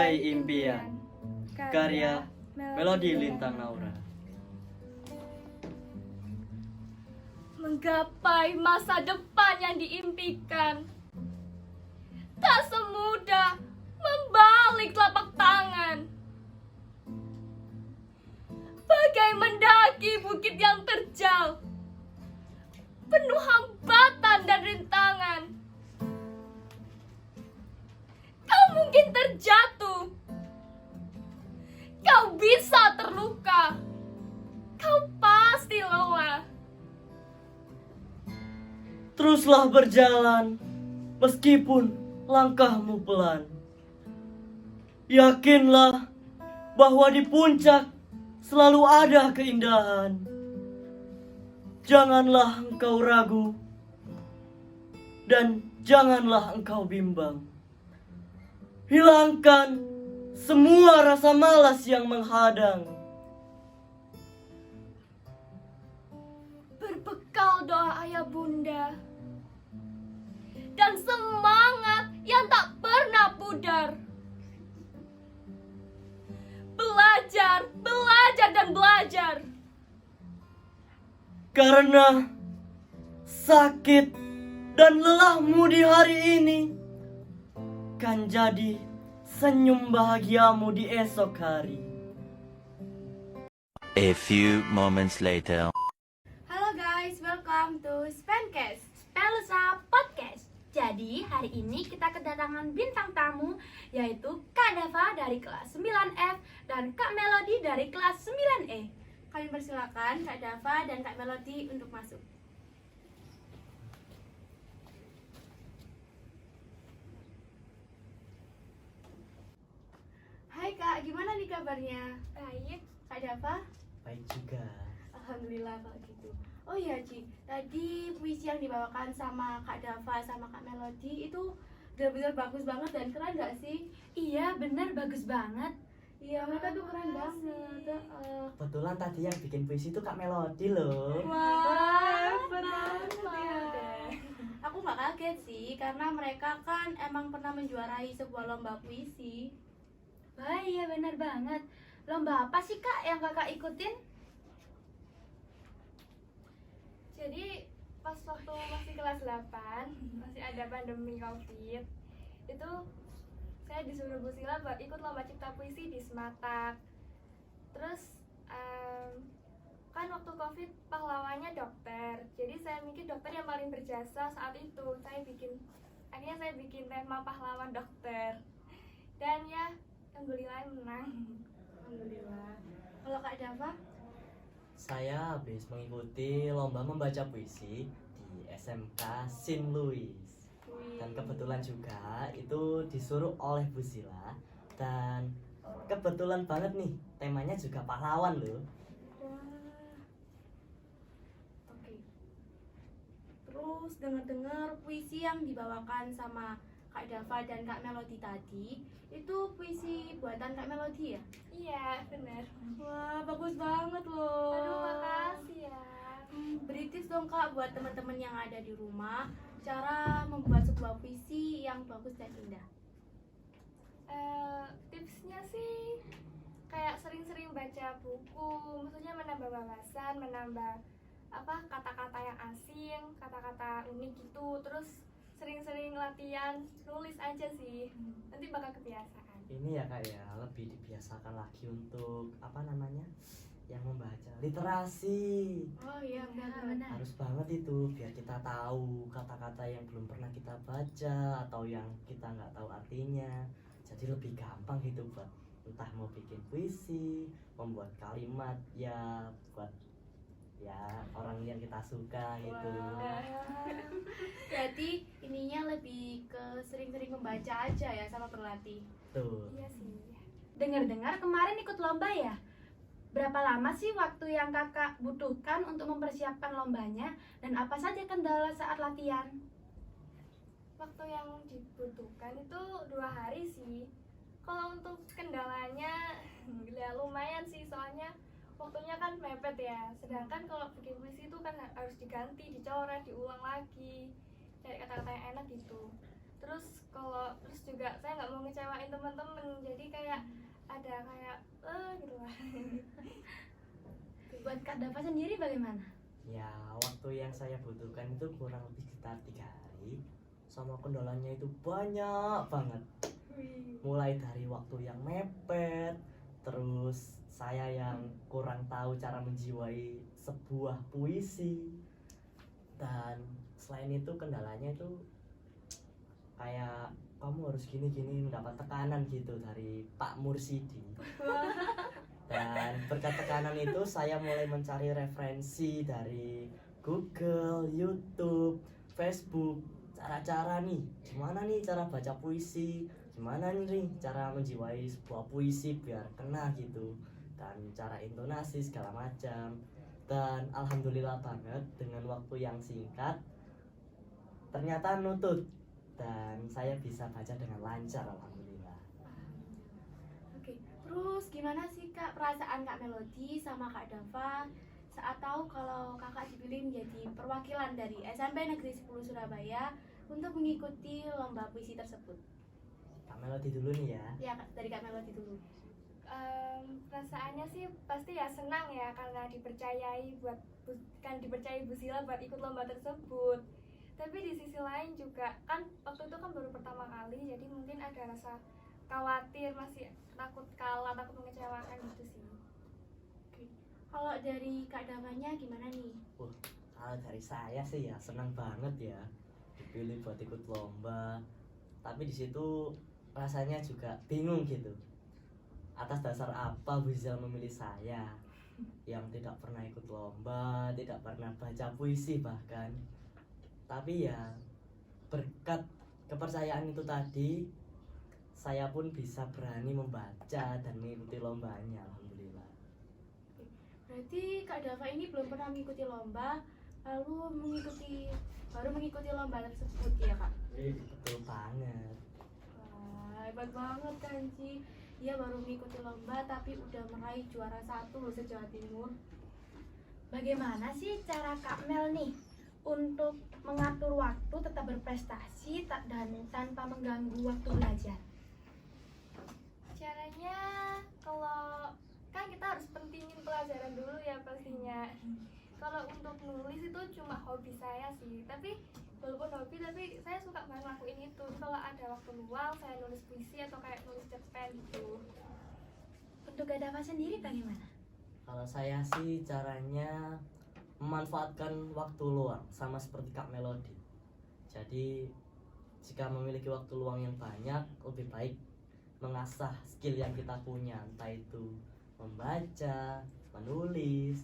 Menggapai Impian. Karya Melodi Lintang Naura. Menggapai masa depan yang diimpikan tak semudah membalik telapak tangan. Bagai mendaki bukit yang terjal, penuh hambatan dan rintangan. Kau mungkin terjatuh, kau bisa terluka, kau pasti lelah. Teruslah berjalan meskipun langkahmu pelan. Yakinlah bahwa di puncak selalu ada keindahan. Janganlah engkau ragu dan janganlah engkau bimbang. Hilangkan semua rasa malas yang menghadang. Berbekal doa ayah bunda dan semangat yang tak pernah pudar. Belajar, belajar dan belajar. Karena sakit dan lelahmu di hari ini kan jadi senyum bahagiamu di esok hari. A few moments later. Halo guys, welcome to Spencast, Spelusa Podcast. Jadi hari ini kita kedatangan bintang tamu yaitu Kak Dava dari kelas 9F dan Kak Melody dari kelas 9E. Kami persilakan Kak Dava dan Kak Melody untuk masuk. Hai Kak, gimana nih kabarnya? Baik, Kak Dava? Baik juga. Alhamdulillah kalau gitu. Oh iya Ci, tadi puisi yang dibawakan sama Kak Dava sama Kak Melody itu benar-benar bagus banget dan keren gak sih? Iya bener, bagus banget. Iya mereka tuh keren banget. Kebetulan tadi yang bikin puisi itu Kak Melody loh. Wah, benar. Aku gak kaget sih, karena mereka kan emang pernah menjuarai sebuah lomba puisi. Wah iya benar banget. Lomba apa sih Kak yang kakak ikutin? jadi pas waktu masih kelas 8, masih ada pandemi Covid, itu saya disuruh Bu Sila buat ikut lomba cipta puisi di Sematak. Terus kan waktu Covid pahlawannya dokter, jadi saya mikir dokter yang paling berjasa saat itu. Akhirnya saya bikin tema pahlawan dokter, dan ya alhamdulillah menang. Alhamdulillah. Kalau Kak Dava? Saya habis mengikuti lomba membaca puisi di SMK Sin Louis. Dan kebetulan juga itu disuruh oleh Bu Sila. Dan kebetulan banget nih, temanya juga pahlawan loh. Oke. Terus dengar-dengar puisi yang dibawakan sama Kak Dava dan Kak Melody tadi, itu puisi buatan Kak Melody ya? Iya benar. Wah, bagus banget loh. Aduh makasih ya. Beri tips dong Kak buat teman-teman yang ada di rumah, cara membuat sebuah puisi yang bagus dan indah. Tipsnya sih kayak sering-sering baca buku, maksudnya menambah wawasan, menambah kata-kata yang asing, kata-kata unik gitu. Terus sering-sering latihan nulis aja sih, nanti bakal kebiasaan. Ini ya Kak ya, lebih dibiasakan lagi untuk yang membaca literasi. Oh iya benar. Harus banget itu biar kita tahu kata-kata yang belum pernah kita baca atau yang kita nggak tahu artinya. Jadi lebih gampang gitu buat entah mau bikin puisi, membuat kalimat ya buat ya orang yang kita suka gitu. Berarti ininya lebih ke sering-sering membaca aja ya sama berlatih. Tuh. Iya sih. Dengar-dengar kemarin ikut lomba ya? Berapa lama sih waktu yang kakak butuhkan untuk mempersiapkan lombanya? Dan apa saja kendala saat latihan? Waktu yang dibutuhkan itu 2 hari sih. Kalau untuk kendalanya ya lumayan sih, soalnya waktunya kan mepet ya. Sedangkan kalau bikin puisi itu kan harus diganti, dicoret, diulang lagi, cari kata-kata yang enak gitu. Terus juga saya nggak mau ngecewain teman-teman, jadi kayak ada kayak gitu lah. Buat Kak Dava sendiri bagaimana? Ya, waktu yang saya butuhkan itu kurang lebih sekitar 3 hari. Sama kendalanya itu banyak banget. Mulai dari waktu yang mepet, terus saya yang kurang tahu cara menjiwai sebuah puisi. Dan selain itu kendalanya itu kayak kamu harus gini-gini, mendapat tekanan gitu dari Pak Mursidi. Dan berkat tekanan itu saya mulai mencari referensi dari Google, YouTube, Facebook, cara-cara nih, gimana nih cara baca puisi, gimana nih cara menjiwai sebuah puisi biar kena gitu, dan cara intonasi segala macam. Dan alhamdulillah banget dengan waktu yang singkat ternyata nutut dan saya bisa baca dengan lancar, alhamdulillah. Oke, terus gimana sih Kak perasaan Kak Melody sama Kak Dava saat tahu kalau Kakak dipilih menjadi perwakilan dari SMP Negeri 10 Surabaya untuk mengikuti lomba puisi tersebut? Kak Melody dulu nih ya. Ya, dari Kak Melody dulu. Perasaannya sih pasti ya senang ya, karena dipercayai Bu Sila buat ikut lomba tersebut. Tapi di sisi lain juga kan waktu itu kan baru pertama kali, jadi mungkin ada rasa khawatir, masih takut kalah, takut mengecewakan gitu sih. Oke. Kalau dari Kak Davanya gimana nih? Kalau dari saya sih ya senang banget ya dipilih buat ikut lomba. Tapi di situ rasanya juga bingung gitu. Atas dasar apa Bu Zil memilih saya yang tidak pernah ikut lomba, tidak pernah baca puisi bahkan. Tapi ya berkat kepercayaan itu tadi, saya pun bisa berani membaca dan mengikuti lombanya, alhamdulillah. Berarti Kak Dava ini belum pernah mengikuti lomba, lalu baru mengikuti lomba tersebut ya Kak? Betul banget. Wah, hebat banget kan Ci. Dia baru mengikuti lomba tapi udah meraih juara 1 loh se-Jawa Timur. Bagaimana sih cara Kak Mel nih untuk mengatur waktu tetap berprestasi dan tanpa mengganggu waktu belajar? Caranya kalau kan kita harus pentingin pelajaran dulu ya pastinya. Kalau untuk nulis itu cuma hobi saya sih, tapi walaupun hobi tapi saya suka banget lakuin itu. Kalau ada waktu luang saya nulis puisi atau kayak nulis cerpen gitu. Untuk Kak Dava sendiri bagaimana? Kalau saya sih caranya memanfaatkan waktu luang sama seperti Kak Melody. Jadi jika memiliki waktu luang yang banyak, lebih baik mengasah skill yang kita punya, entah itu membaca, menulis,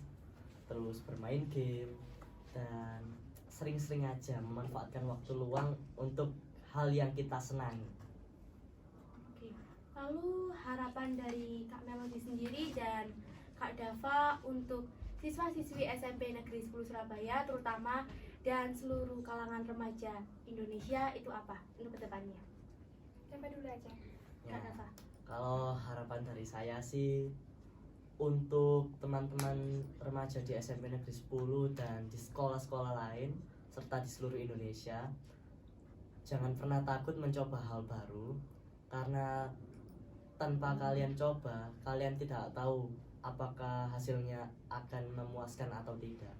terus bermain game, dan sering-sering aja memanfaatkan waktu luang untuk hal yang kita senangi. Oke. Lalu harapan dari Kak Melody sendiri dan Kak Dava untuk siswa-siswi SMP Negeri 10 Surabaya terutama dan seluruh kalangan remaja Indonesia itu apa untuk kedepannya? Siapa dulu aja? Ya, Kak Dava. kalau harapan dari saya sih untuk teman-teman remaja di SMP Negeri 10 dan di sekolah-sekolah lain serta di seluruh Indonesia, jangan pernah takut mencoba hal baru, karena tanpa kalian coba, kalian tidak tahu apakah hasilnya akan memuaskan atau tidak.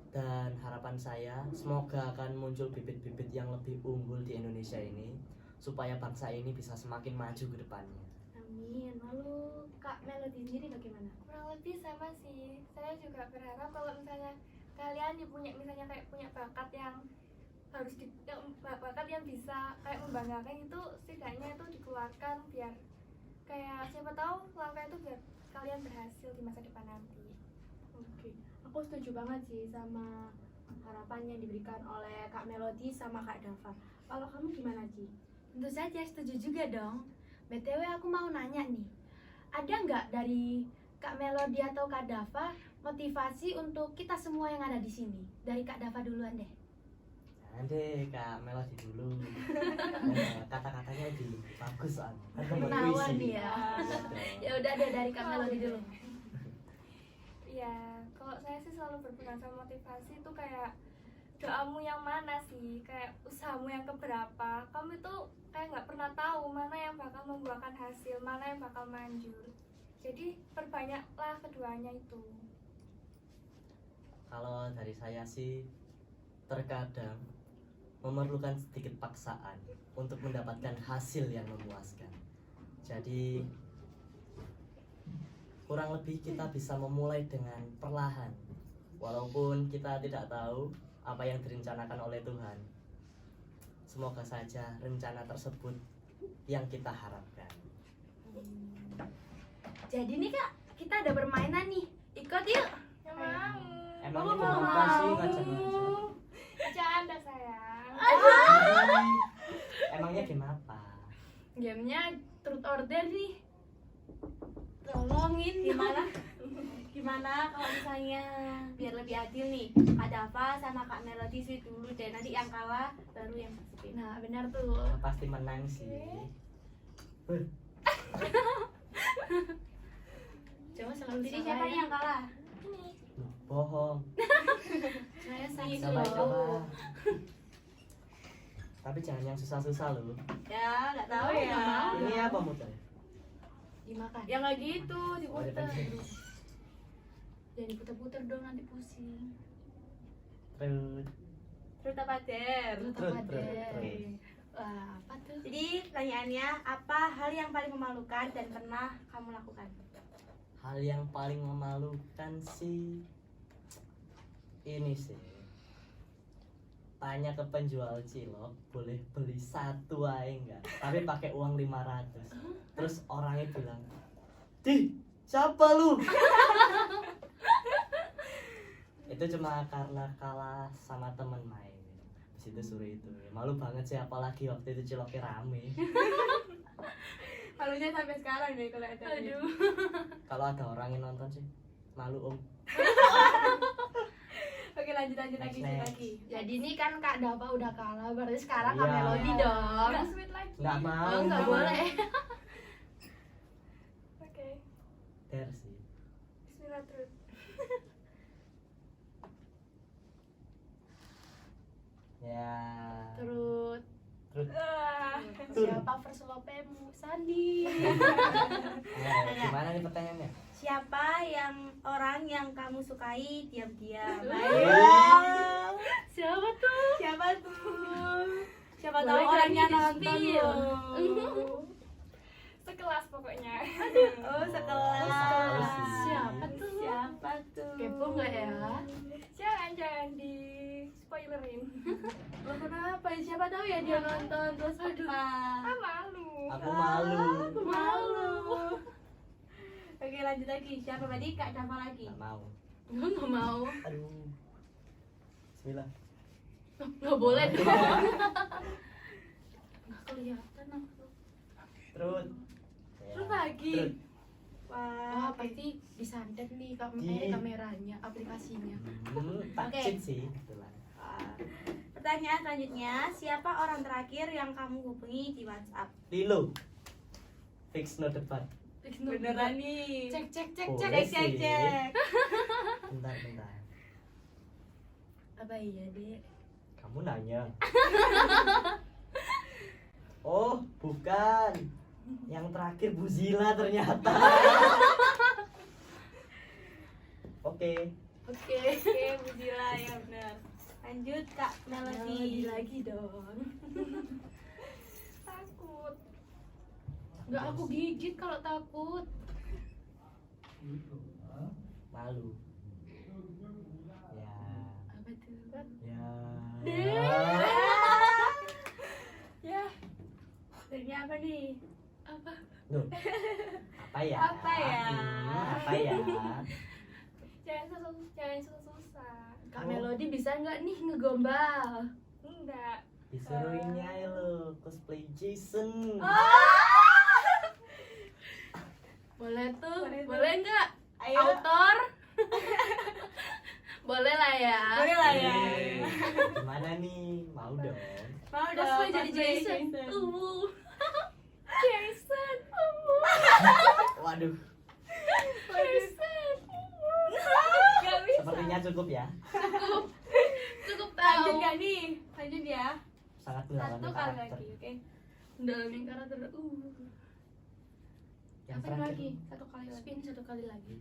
Dan harapan saya semoga akan muncul bibit-bibit yang lebih unggul di Indonesia ini, supaya bangsa ini bisa semakin maju ke depannya. Amin. Lalu Kak Melody sendiri bagaimana? Kurang lebih sama sih. Saya juga berharap kalau misalnya kalian misalnya kayak punya bakat yang bakat yang bisa kayak membanggakan, itu setidaknya itu dikeluarkan biar kayak siapa tahu langkah itu biar kalian berhasil di masa depan nanti. Oke, aku setuju banget sih sama harapan yang diberikan oleh Kak Melody sama Kak Dava. Kalau kamu gimana Ci? Tentu saja setuju juga dong. BTW aku mau nanya nih, ada nggak dari Kak Melody atau Kak Dava motivasi untuk kita semua yang ada di sini? Dari Kak Dava duluan deh. Jangan deh Kak Melody dulu. Kata-katanya lebih bagus soalnya. Kan Menawan puisi. ya. Ya udah deh dari Kak Melody dulu. Iya, kalau saya sih selalu berpegang sama motivasi itu kayak doamu yang mana sih, kayak usahamu yang keberapa. Kamu itu kayak nggak pernah tahu mana yang bakal membuahkan hasil, mana yang bakal manjur. Jadi perbanyaklah keduanya itu. Kalau dari saya sih terkadang memerlukan sedikit paksaan untuk mendapatkan hasil yang memuaskan. Jadi kurang lebih kita bisa memulai dengan perlahan, walaupun kita tidak tahu apa yang direncanakan oleh Tuhan. Semoga saja rencana tersebut yang kita harapkan. Jadi nih Kak, kita ada permainan nih. Ikut yuk. Yang mau. Emangnya Mau, kenapa mau. sih ngajak-ngajak? Bercanda sayang. Emangnya kenapa? Gamenya truth order nih. Tolongin Gimana kalau misalnya biar lebih adil nih, Kak Dava sama Kak Melody sweet dulu deh, nanti yang kalah baru yang masukin. Nah, benar tuh. Pasti menang sih. Coba selalu Jadi salah siapa ya. yang kalah? Bohong. Saya sakit Coba. loh. Tapi jangan yang susah-susah loh. Ya, nggak tahu Oh, ya. nggak mau. Ini apa muter? Dimakan. Yang nggak gitu, Oh, diputer. dipencet. Jangan diputer-puter dong, nanti pusing. Terus. Terus apa Der? Truth Truth, order. truth. Wah, apa tuh? Jadi pertanyaannya, apa hal yang paling memalukan dan pernah kamu lakukan? Hal yang paling memalukan sih ini sih. Tanya ke penjual cilok, boleh beli satu aja enggak? Tapi pakai uang 500. Terus orangnya bilang, "Di, siapa lu?" Itu cuma karena kalah sama temen main. Di situ suruh itu. Malu banget sih, apalagi waktu itu ciloknya rame. Malunya sampai sekarang deh kalau ada. Aduh. Kalau ada orang yang nonton sih, malu om. Oke, lanjut lagi. Next. Jadi ini kan Kak Dava udah kalah, berarti sekarang Kak Iya. Melody dong. Nggak sweet lagi. Nggak mau. Oh, nggak boleh. Oke. Der sih. Bismillah terus. Ya. Terus Terus. siapa first love-mu? Sandi. Gimana nih pertanyaannya? Siapa yang orang yang kamu sukai diam-diam? Ayo. Siapa tuh? Siapa tuh? Siapa Boleh tahu jadi orangnya di nonton spill. loh. Sekelas pokoknya. Oh, sekelas. Oh, siapa tuh? Siapa tuh? Kepo nggak ya? Jangan di spoilerin. Loh, kenapa? Siapa tahu ya dia nonton terus apa? Ah, malu. Aku malu. Aku malu. Oke, lanjut lagi. Siapa tadi? Kak Dava lagi. Nggak mau. Gue nggak mau. Aduh. Bismillah. Nggak boleh dong. Nggak kelihatan aku. Terus. Terus lagi. Terus. Wah, Wah, pasti disantet nih Di- kameranya, aplikasinya. Tak Oke. cheat sih. Kebetulan. Pertanyaan selanjutnya, siapa orang terakhir yang kamu hubungi di WhatsApp? Lilo. Fix no debat. Beneran nih. Cek cek cek Boleh cek. Cek, cek, sih. cek. Bentar. Apa iya dek? Kamu nanya. Oh, bukan. Yang terakhir Bu Zila ternyata. Oke. Oke. Oke, Bu Zila ya benar. Lanjut Kak Melody. Lagi dong. Takut. Nggak aku gigit kalau takut. Malu. Ya. Apa tuh? Ya. Ya, Dari apa nih? Apa? Duh. Apa ya? Apa ya? Apa ya? jangan susah-susah. Kak Oh. Melody bisa nggak nih ngegombal? Enggak. Disuruh ini aja lo, cosplay Jason. Boleh tuh. Boleh tuh. Boleh nggak? Ayo. Autor? Boleh lah ya. Boleh lah ya. Gimana nih? Mau dong. Mau dong. Cosplay jadi cosplay Jason. Jason. Waduh, Jason. Gak bisa. sepertinya cukup ya. Cukup tahu. Lanjut gak nih? Lanjut ya. Sangat melawan Satu kali karakter. lagi, oke. Mendalami karakter. Yang Satu terakhir lagi, satu kali lagi. Spin satu kali lagi.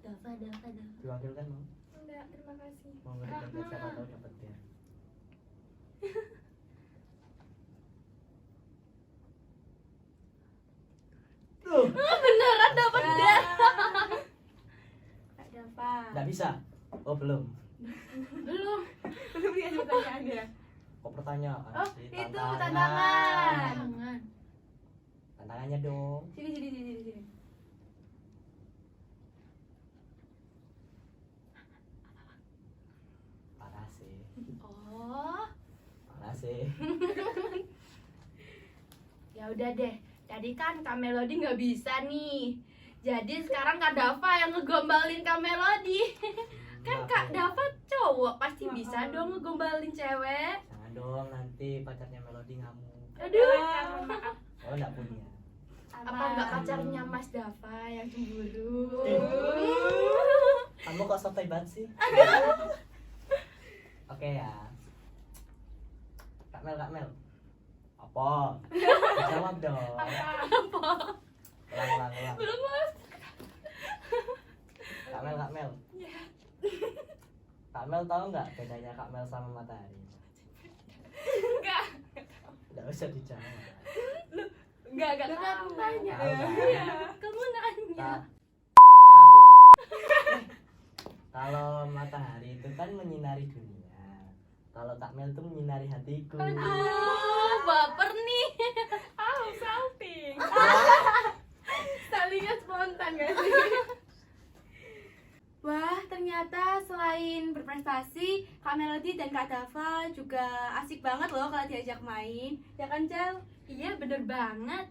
Dava. diwakilkan mau Enggak, terima kasih. mau berikan buat siapa tahu dapat ya. Beneran dapat dan. Kak Dava. Nggak bisa. Oh belum. Belum. Belum dikasih pertanyaan ya? Kok pertanyaan Oh, sih? itu Tantangan. Tangan. Tantangannya dong. Sini. Parah sih. Oh. Parah sih. Ya udah deh. Tadi kan Kak Melody nggak bisa nih. Jadi sekarang Kak Dava yang ngegombalin Kak Melody. Kan Kak Dava cowok pasti bisa dong ngegombalin cewek. Jangan dong nanti pacarnya Melody ngamuk. Aduh. Maaf. Oh nggak punya. Apa nggak pacarnya Mas Dava yang cemburu? Kamu kok sotoy banget sih? Oke ya. Kak Mel. Apa? Jawab dong. Ulang. Belum Mas. Kak Mel. Kak Mel tahu nggak bedanya Kak Mel sama matahari? Enggak. Nggak usah dijawab. Enggak Kan tahu. nanya. Tahu. Iya. Kamu nanya. Kak. Kalau matahari itu kan menyinari dunia. Kalau Kak Mel itu menyinari hatiku. Aduh, baper nih. Salting. Salingnya spontan gak sih? Wah, ternyata selain berprestasi, Kak Melody dan Kak Dava juga asik banget loh kalau diajak main. Ya kan, Cel? Iya bener banget.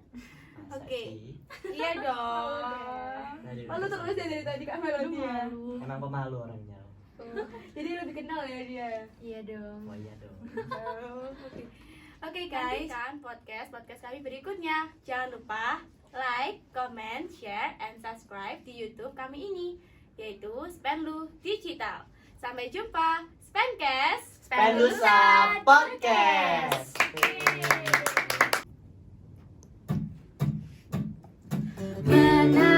Masa Oke. sih? Iya dong. Dari Malu dulu terus ya dari tadi Kak Melody ya. Emang pemalu orangnya. Jadi lebih kenal ya dia. Iya dong. Oh iya dong. Oke guys, kan podcast kami berikutnya. Jangan lupa like, comment, share, and subscribe di YouTube kami ini, yaitu Spenlu Digital. Sampai jumpa, Spencast. Pendusa Podcast. Benar.